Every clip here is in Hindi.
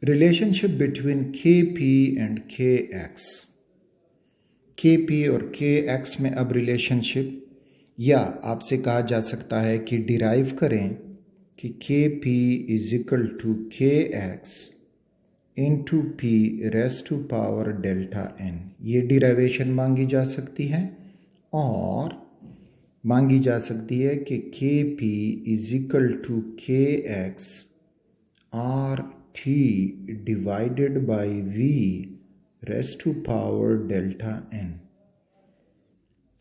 Relationship between Kp and Kx. Kp और Kx में अब रिलेशनशिप या आपसे कहा जा सकता है कि डिराइव करें कि Kp is equal to Kx into P raise to power delta n। ये डिराइवेशन मांगी जा सकती है और मांगी जा सकती है कि Kp is equal to Kx R T divided by V raise to power delta n।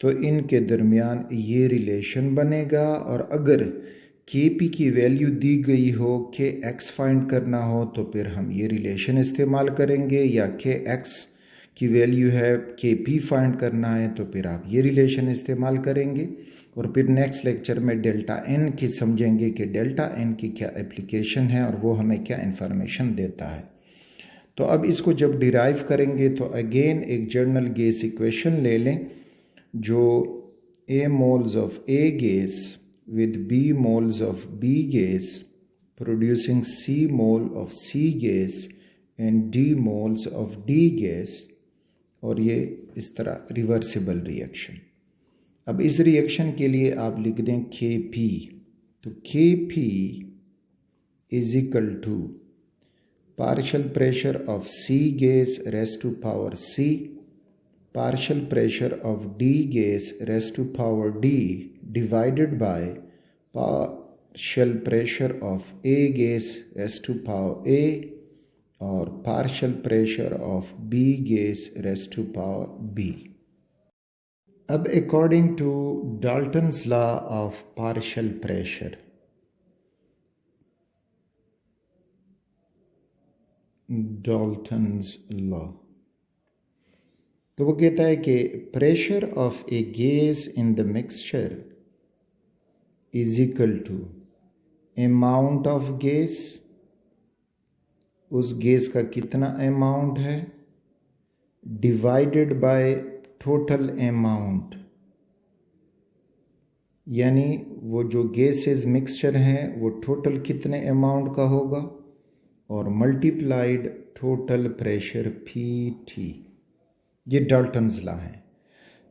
तो इनके दरमियान ये रिलेशन बनेगा और अगर Kp की वैल्यू दी गई हो Kx फाइंड करना हो तो फिर हम ये रिलेशन इस्तेमाल करेंगे, या Kx की वैल्यू है Kp फाइंड करना है तो फिर आप ये रिलेशन इस्तेमाल करेंगे। और फिर नेक्स्ट लेक्चर में डेल्टा n की समझेंगे कि डेल्टा n की क्या एप्लीकेशन है और वो हमें क्या इन्फॉर्मेशन देता है। तो अब इसको जब डिराइव करेंगे तो अगेन एक जनरल गैस इक्वेशन ले लें जो A moles of A gas with B moles of B gas producing C mole of C gas and D moles of D gas, और ये इस तरह रिवर्सिबल रिएक्शन। अब इस रिएक्शन के लिए आप लिख दें Kp, तो Kp is equal to partial pressure of C gas raised to power C, partial pressure of D gas raised to power D divided by partial pressure of A gas raised to power A और partial pressure of B gas raised to power B। अब according to Dalton's law of partial pressure, Dalton's law, तो वो कहता है कि pressure of a gas in the mixture is equal to amount of gas, उस गैस का कितना अमाउंट है, डिवाइडेड बाय टोटल अमाउंट, यानी वो जो गैसेस मिक्सचर हैं वो टोटल कितने अमाउंट का होगा, और मल्टीप्लाइड टोटल प्रेशर Pt। ये डाल्टन्स लॉ है।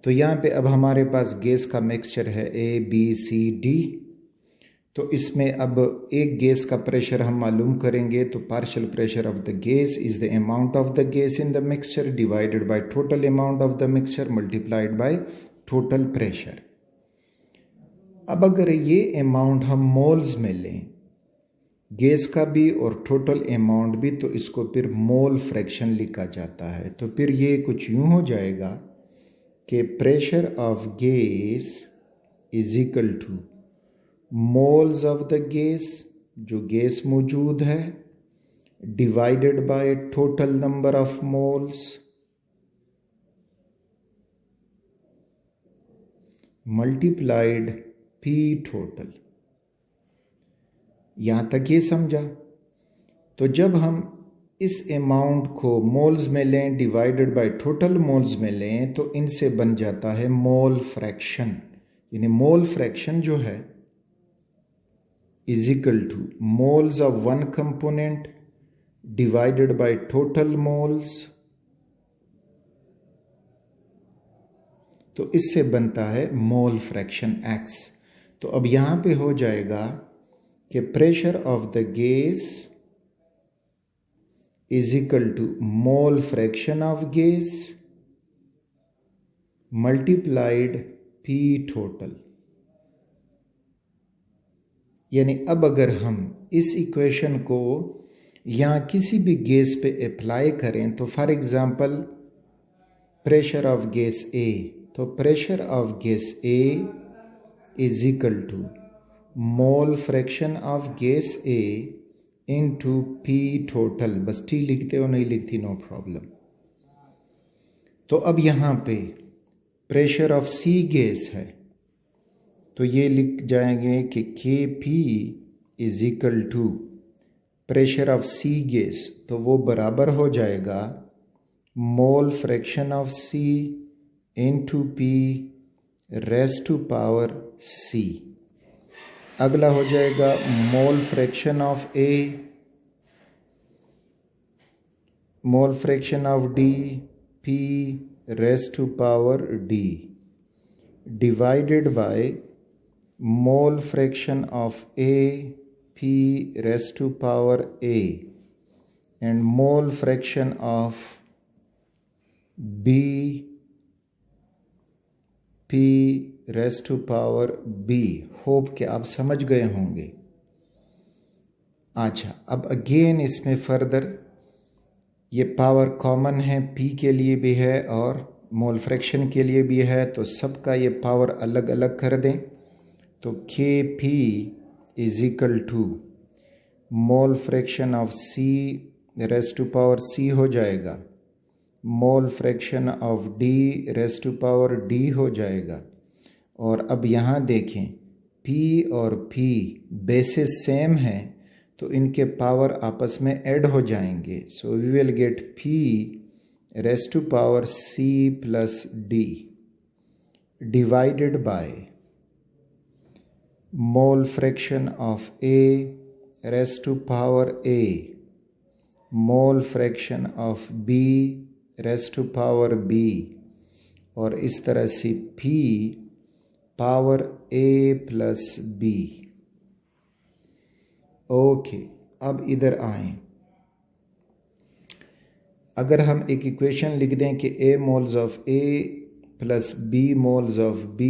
तो यहाँ पे अब हमारे पास गैस का मिक्सचर है A B C D, तो इसमें अब एक गैस का प्रेशर हम मालूम करेंगे, तो partial pressure of the gas is the amount of the gas in the mixture divided by total amount of the mixture multiplied by total pressure. अब अगर ये अमाउंट हम मोल्स में लें गैस का भी और टोटल अमाउंट भी, तो इसको फिर मोल फ्रैक्शन लिखा जाता है। तो फिर ये कुछ यूं हो जाएगा कि pressure of gas is equal two moles of the gas, जो गैस मौजूद है, divided by total number of moles multiplied P total. यहाँ तक ये समझा। तो जब हम इस अमाउंट को मोल्स में लें डिवाइडेड बाय टोटल मोल्स में लें तो इनसे बन जाता है मोल फ्रैक्शन, यानी मोल फ्रैक्शन जो है is equal two moles of one component divided by total moles, तो इससे बनता है मोल फ्रैक्शन X। तो अब यहाँ पे हो जाएगा कि pressure of the gas is equal to mole fraction of gas multiplied P total. यानी अब अगर हम इस इक्वेशन को यहाँ किसी भी गैस पे अप्लाई करें, तो for example pressure of gas A, तो pressure of gas A is equal to mole fraction of gas A into P total, बस T लिखते हो नहीं लिखती नो प्रॉब्लम। तो अब यहाँ पे प्रेशर ऑफ C गैस है, तो ये लिख जाएंगे कि Kp is equal to pressure of C gas, तो वो बराबर हो जाएगा mole fraction of C into P raise to power C। अगला हो जाएगा mole fraction of A mole fraction of D, P raised to power D, divided by mole fraction of A, P raised to power A, and mole fraction of B, P raised to power B। Hope कि आप समझ गए होंगे। अच्छा, अब अगेन इसमें फर्दर ये पावर कॉमन है, P के लिए भी है और मोल फ्रैक्शन के लिए भी है, तो सबका ये पावर अलग अलग कर दें। तो Kp is equal to mole fraction of C raise to power C हो जाएगा, mole fraction of D raise to power D हो जाएगा। और अब यहाँ देखें P और P बेसिस सेम है तो इनके पावर आपस में ऐड हो जाएंगे। So we will get P raise to power C plus D divided by mole fraction of A raise to power A, mole fraction of B raise to power B, और इस तरह से P power A plus B। Okay, अब इधर आएं। अगर हम एक इक्वेशन लिख दें कि A moles of A plus B moles of B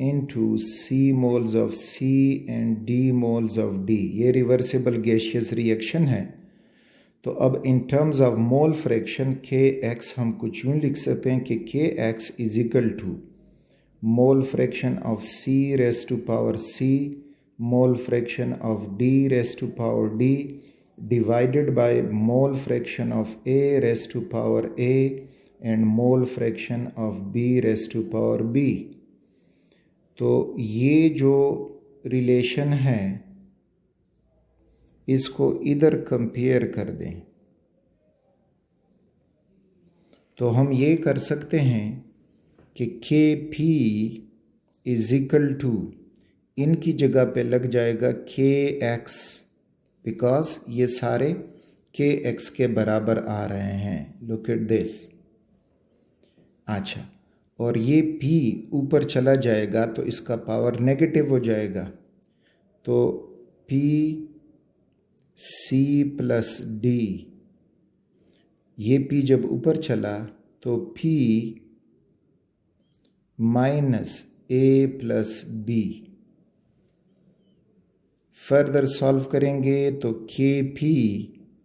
into C moles of C and D moles of D, ये रिवर्सिबल गैसियस रिएक्शन है। तो अब in terms of mole fraction Kx हम कुछ यूँ लिख सकते हैं कि Kx is equal to mole fraction of C raise to power C, mole fraction of D raise to power D divided by mole fraction of A raise to power A and mole fraction of B raise to power B। तो ये जो रिलेशन है इसको इधर कंपेयर कर दें तो हम ये कर सकते हैं कि Kp इज इक्वल टू, इनकी जगह पे लग जाएगा Kx, बिकॉज ये सारे Kx के बराबर आ रहे हैं। Look at this. अच्छा, और ये P ऊपर चला जाएगा तो इसका पावर नेगेटिव हो जाएगा। तो P C प्लस D, ये P जब ऊपर चला तो P minus A plus B। Further solve करेंगे तो Kp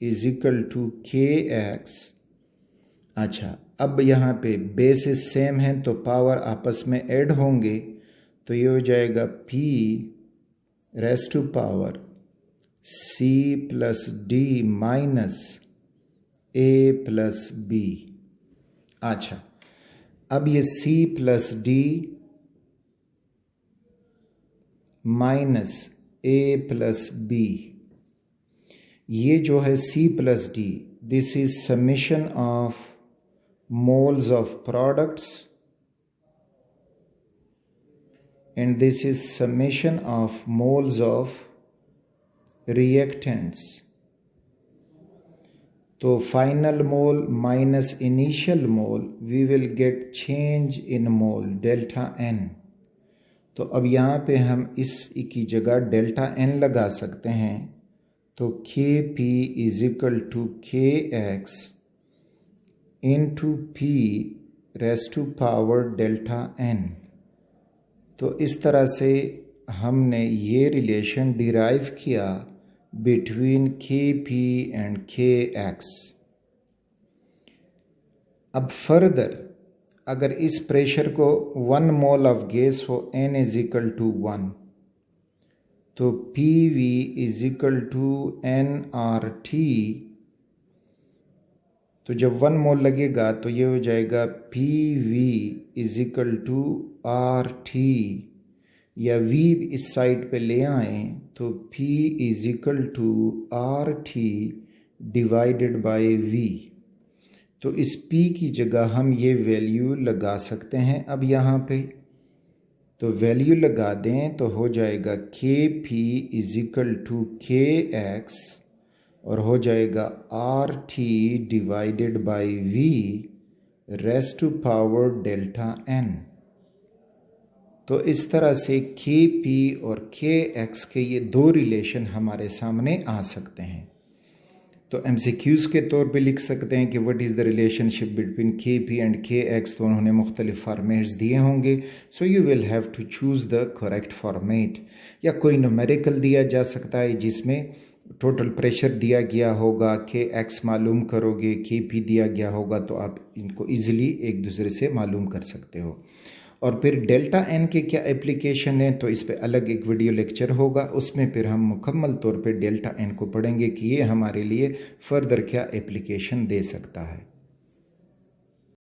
is equal to Kx। अच्छा, अब यहाँ पे बेसिस सेम हैं तो पावर आपस में ऐड होंगे, तो ये हो जाएगा P raise to power C plus D minus A plus B। अच्छा, अब ये C plus D minus A plus B, ये जो है C plus D, this is summation of moles of products and this is summation of moles of reactants। तो final mole minus initial mole we will get change in mole delta n। तो अब यहाँ पे हम इस की जगह डेल्टा n लगा सकते हैं। तो Kp is equal to Kx into P raise to power delta n। तो इस तरह से हमने ये रिलेशन डिराइव किया बिटवीन Kp एंड Kx। अब फर्दर अगर इस प्रेशर को 1 मोल ऑफ गैस हो n इज इक्वल टू 1, तो Pv is equal to nRT। तो जब 1 मोल लगेगा तो ये हो जाएगा PV is equal to RT, या V इस साइड पे ले आए तो P is equal to RT divided by V। तो इस P की जगह हम ये वैल्यू लगा सकते हैं। अब यहाँ पे तो वैल्यू लगा दें तो हो जाएगा Kp is equal to Kx और हो जाएगा R T divided by V raise to power delta n. तो इस तरह से के पी और के एक्स के ये दो रिलेशन हमारे सामने आ सकते हैं। तो एमसीक्यूज़ के तौर पे लिख सकते हैं कि what is the relationship between K P and K X, तो उन्होंने मुख्तलिफ फॉर्मेट्स दिए होंगे। So you will have to choose the correct format. या कोई न्यूमेरिकल दिया जा सकता है जिसमें टोटल प्रेशर दिया गया होगा, के एक्स मालूम करोगे, के पी दिया गया होगा, तो आप इनको ईज़िली एक दूसरे से मालूम कर सकते हो। और फिर डेल्टा एन के क्या एप्लीकेशन है, तो इस पे अलग एक वीडियो लेक्चर होगा, उसमें फिर हम मुकम्मल तौर पे डेल्टा एन को पढ़ेंगे कि ये हमारे लिए फ़र्दर क्या एप्लीकेशन दे सकता है।